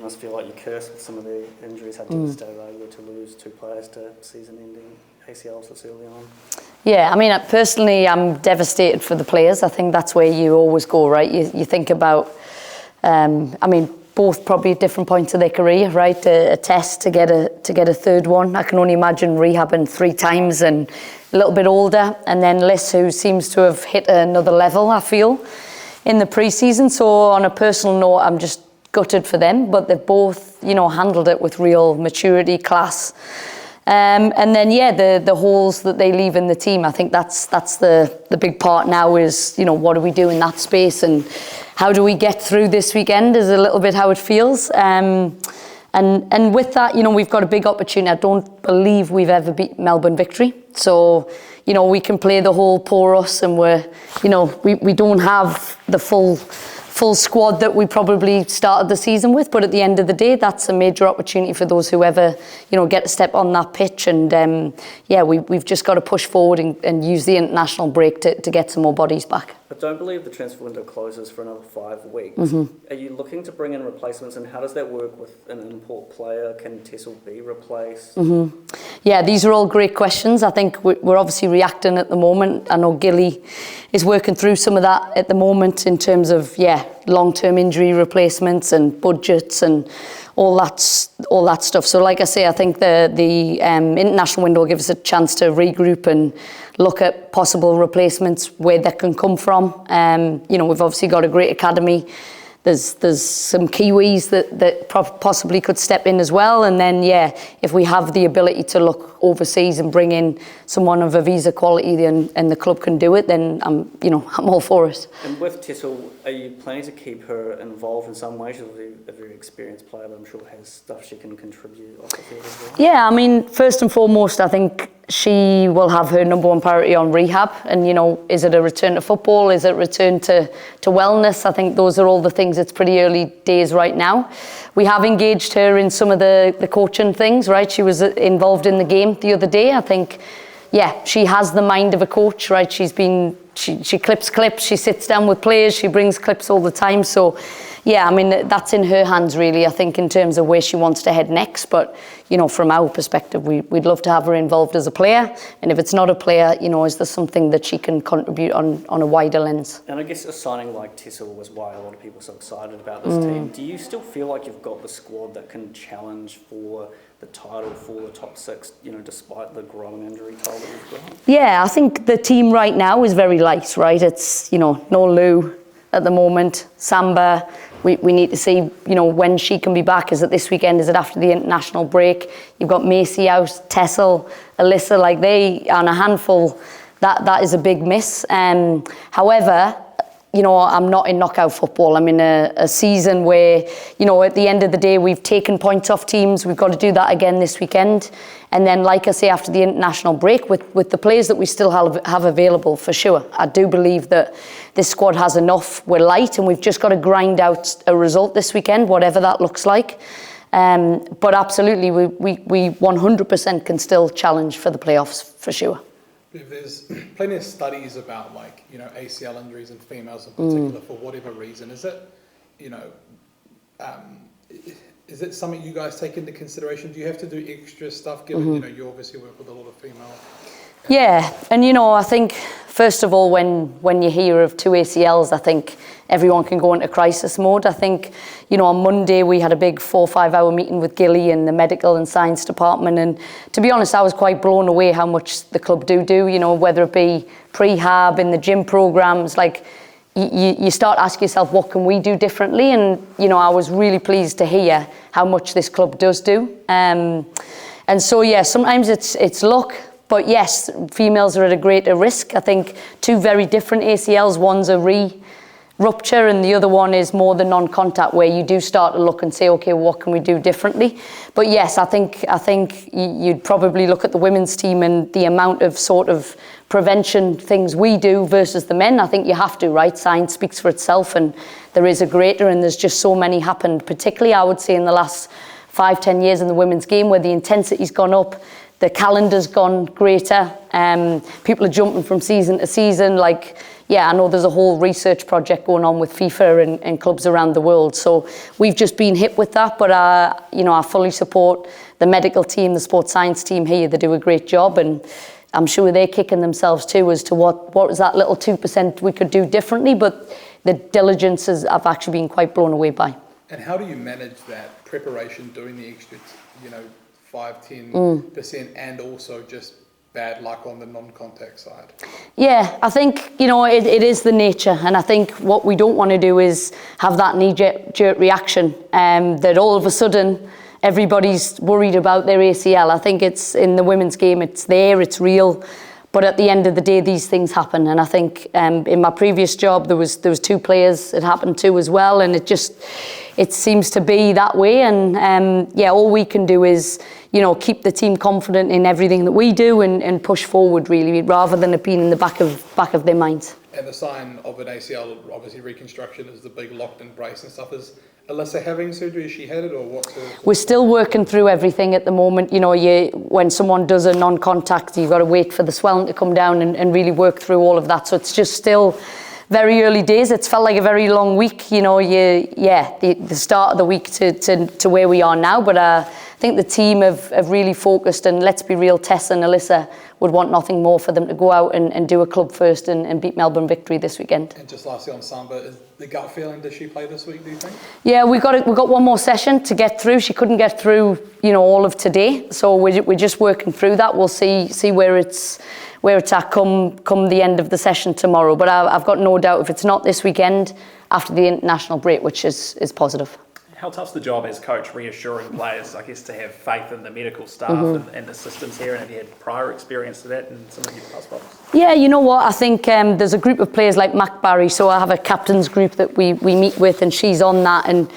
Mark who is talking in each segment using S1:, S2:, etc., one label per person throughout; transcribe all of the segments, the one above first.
S1: must feel like you're cursed with some of the injuries had to this day, right? You were to lose 2 players to season-ending ACLs so early on.
S2: Yeah, I mean, personally, I'm devastated for the players. I think that's where you always go, right? You think about, I mean, both probably at different points of their career, right? A test to get a third one. I can only imagine rehabbing 3 times and a little bit older. And then Liz, who seems to have hit another level, I feel, in the pre-season. So on a personal note, I'm just gutted for them, but they've both, handled it with real maturity, class. And then, the holes that they leave in the team, I think that's the big part now is, what do we do in that space and how do we get through this weekend is a little bit how it feels. And with that, we've got a big opportunity. I don't believe we've ever beat Melbourne Victory. So, we can play the whole pour us and we don't have the full squad that we probably started the season with, but at the end of the day, that's a major opportunity for those who ever, get to step on that pitch. And we've just got to push forward and use the international break to get some more bodies back.
S1: I don't believe the transfer window closes for another 5 weeks. Are you looking to bring in replacements, and how does that work with an import player? Can Tessel be replaced?
S2: Yeah, these are all great questions. I think we're obviously reacting at the moment. I know Gilly is working through some of that at the moment in terms of, long-term injury replacements and budgets and all that stuff. So like I say, I think the international window will give us a chance to regroup and look at possible replacements, where that can come from. We've obviously got a great academy. There's some Kiwis that possibly could step in as well. And then, if we have the ability to look overseas and bring in someone of a visa quality and the club can do it, then I'm all for it.
S1: And with Tessel, are you planning to keep her involved in some way? She's a very experienced player, but I'm sure has stuff she can contribute off the field as well.
S2: Yeah, I mean, first and foremost, I think she will have her number one priority on rehab. And, is it a return to football? Is it a return to wellness? I think those are all the things. It's pretty early days right now. We have engaged her in some of the coaching things, right? She was involved in the game the other day. I think, she has the mind of a coach, right? She clips clips, she sits down with players, she brings clips all the time. So, I mean, that's in her hands, really, I think, in terms of where she wants to head next. But, from our perspective, we'd love to have her involved as a player. And if it's not a player, is there something that she can contribute on a wider lens?
S1: And I guess a signing like Tessel was why a lot of people are so excited about this team. Do you still feel like you've got the squad that can challenge for the title, for the top 6, despite the growing injury toll that we've got? Yeah,
S2: I think the team right now is very light, right? It's, no Lou at the moment, Samba. We need to see, when she can be back. Is it this weekend? Is it after the international break? You've got Macy out, Tessel, Alyssa, like they on a handful. That is a big miss. However, I'm not in knockout football. I'm in a season where, at the end of the day, we've taken points off teams. We've got to do that again this weekend. And then, like I say, after the international break, with the players that we still have available, for sure, I do believe that this squad has enough. We're light, and we've just got to grind out a result this weekend, whatever that looks like. But absolutely, we 100% can still challenge for the playoffs, for sure.
S3: There's plenty of studies about ACL injuries in females in particular for whatever reason. Is it, is it something you guys take into consideration? Do you have to do extra stuff given, you obviously work with a lot of female?
S2: Yeah, and I think first of all, when you hear of 2 ACLs, I think everyone can go into crisis mode. I think, on Monday we had a big 4 or 5 hour meeting with Gilly and the medical and science department, and to be honest, I was quite blown away how much the club do, whether it be prehab in the gym programs, like you start asking yourself, what can we do differently? And, I was really pleased to hear how much this club does do. And so, sometimes it's luck. But yes, females are at a greater risk. I think 2 very different ACLs. One's a rupture and the other one is more the non-contact, where you do start to look and say, okay, what can we do differently? But yes, I think you'd probably look at the women's team and the amount of sort of prevention things we do versus the men. I think you have to, right? Science speaks for itself, and there is a greater, and there's just so many happened, particularly I would say in the last 5-10 years in the women's game, where the intensity's gone up. the calendar's gone greater. People are jumping from season to season. Like, yeah, I know there's a whole research project going on with FIFA and clubs around the world. So we've just been hit with that. But, I fully support the medical team, the sports science team here. They do a great job. And I'm sure they're kicking themselves too as to what was that little 2% we could do differently. But the diligence I've actually been quite blown away by.
S3: And how do you manage that preparation, doing the extra, 5-10%, and also just bad luck on the non-contact side?
S2: Yeah, I think, it is the nature. And I think what we don't want to do is have that knee-jerk reaction that all of a sudden everybody's worried about their ACL. I think it's in the women's game, it's there, it's real. But at the end of the day, these things happen. And I think in my previous job, there was 2 players it happened to as well. And it seems to be that way. And all we can do is, keep the team confident in everything that we do and push forward really, rather than it being in the back of their minds.
S3: And the sign of an ACL, obviously reconstruction, is the big locked-in brace and stuff. Is Alyssa having surgery? Has she had it, or what's her...
S2: We're still working through everything at the moment. When someone does a non-contact, you've got to wait for the swelling to come down and really work through all of that. So it's just still very early days. It's felt like a very long week, the start of the week to where we are now. But I think the team have really focused, and let's be real, Tess and Alyssa would want nothing more for them to go out and do a club first and beat Melbourne Victory this weekend.
S3: And just lastly on Samba, is the gut feeling, does she play this week, do you think?
S2: Yeah, we got one more session to get through. She couldn't get through, all of today. So we're just working through that. We'll see where it's at come the end of the session tomorrow. But I've got no doubt if it's not this weekend, after the international break, which is positive.
S4: How tough's the job as coach reassuring players, I guess, to have faith in the medical staff and the systems here? And have you had prior experience to that in some of your past roles?
S2: Yeah, you know what? I think there's a group of players like Mac Barry. So I have a captain's group that we meet with, and she's on that. And,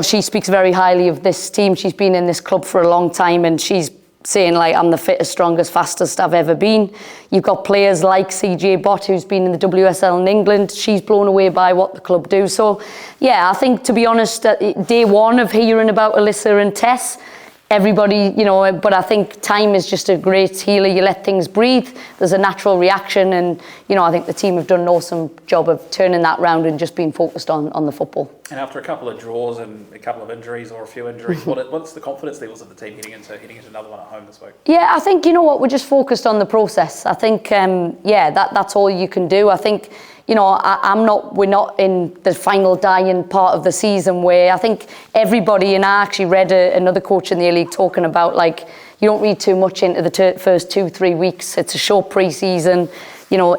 S2: she speaks very highly of this team. She's been in this club for a long time, and she's saying, like, I'm the fittest, strongest, fastest I've ever been. You've got players like CJ Bott, who's been in the WSL in England. She's blown away by what the club do. So, yeah, I think, to be honest, day one of hearing about Alyssa and Tess, everybody, but I think time is just a great healer. You let things breathe. There's a natural reaction. And, I think the team have done an awesome job of turning that round and just being focused on the football.
S4: And after a couple of draws and a couple of injuries or a few injuries, what's the confidence levels of the team heading into another one at home this week?
S2: Yeah, I think, we're just focused on the process. I think, that's all you can do. I think, we're not in the final dying part of the season where I think everybody, and I actually read another coach in the A-League talking about, like, you don't read too much into the first 2-3 weeks. It's a short pre-season.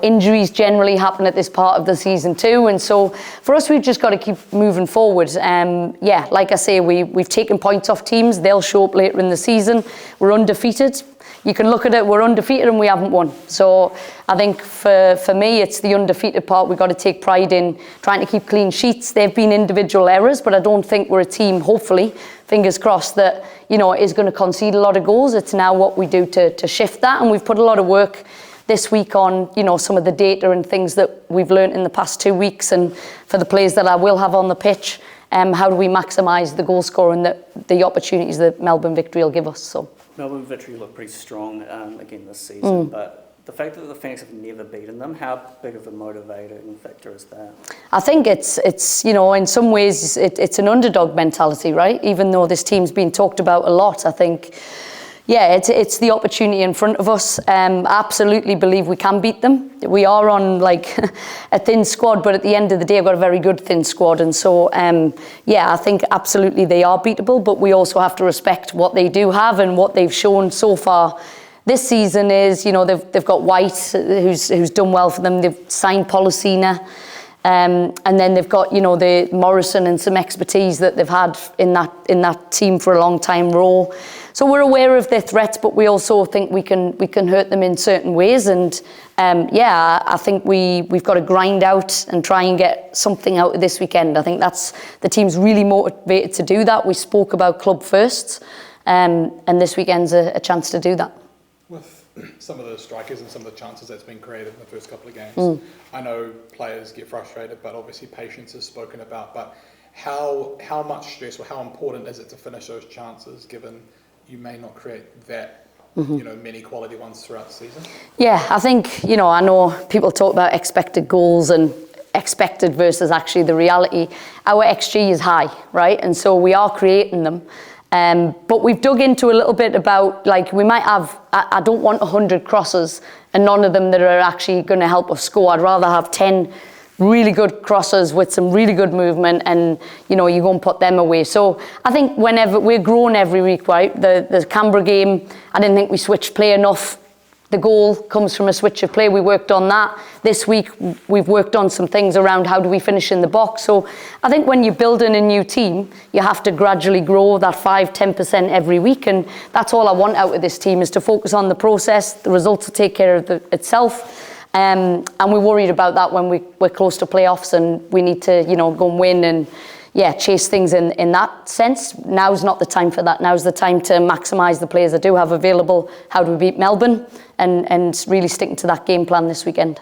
S2: Injuries generally happen at this part of the season too. And so for us, we've just got to keep moving forward. Like I say, we've taken points off teams. They'll show up later in the season. We're undefeated. You can look at it, we're undefeated and we haven't won. So I think for me, it's the undefeated part. We've got to take pride in trying to keep clean sheets. There have been individual errors, but I don't think we're a team, hopefully, fingers crossed, that, is going to concede a lot of goals. It's now what we do to shift that. And we've put a lot of work this week on, some of the data and things that we've learned in the past 2 weeks. And for the players that I will have on the pitch, how do we maximise the goal score and the opportunities that Melbourne Victory will give us? So
S1: Melbourne Victory look pretty strong again this season, but the fact that the Phoenix have never beaten them, how big of a motivating factor is that? I
S2: think it's in some ways it's an underdog mentality, right? Even though this team's been talked about a lot, I think, it's the opportunity in front of us. I absolutely believe we can beat them. We are on a thin squad, but at the end of the day, I've got a very good thin squad. And so, I think absolutely they are beatable, but we also have to respect what they do have and what they've shown so far. This season is, they've got White, who's done well for them. They've signed Policina. And then they've got, the Morrison and some expertise that they've had in that team for a long time, Rowe. So we're aware of their threats, but we also think we can hurt them in certain ways. And I think we've got to grind out and try and get something out of this weekend. I think the team's really motivated to do that. We spoke about club firsts, and this weekend's a chance to do that. With
S3: some of the strikers and some of the chances that's been created in the first couple of games, I know players get frustrated, but obviously patience is spoken about. But how much stress or how important is it to finish those chances, given you may not create that many quality ones throughout the season?
S2: Yeah, I think, I know people talk about expected goals and expected versus actually the reality. Our XG is high, right? And so we are creating them. But we've dug into a little bit about, like, we might have, I don't want 100 crosses and none of them that are actually going to help us score. I'd rather have 10 really good crosses with some really good movement and, you go and put them away. So I think whenever we're growing every week, right? The Canberra game, I didn't think we switched play enough. The goal comes from a switch of play. We worked on that. This week, we've worked on some things around how do we finish in the box. So I think when you're building a new team, you have to gradually grow that 5-10% every week. And that's all I want out of this team, is to focus on the process. The results will take care of itself. And we're worried about that when we're close to playoffs and we need to, go and win and, chase things in that sense. Now's not the time for that. Now's the time to maximise the players I do have available. How do we beat Melbourne? And really sticking to that game plan this weekend.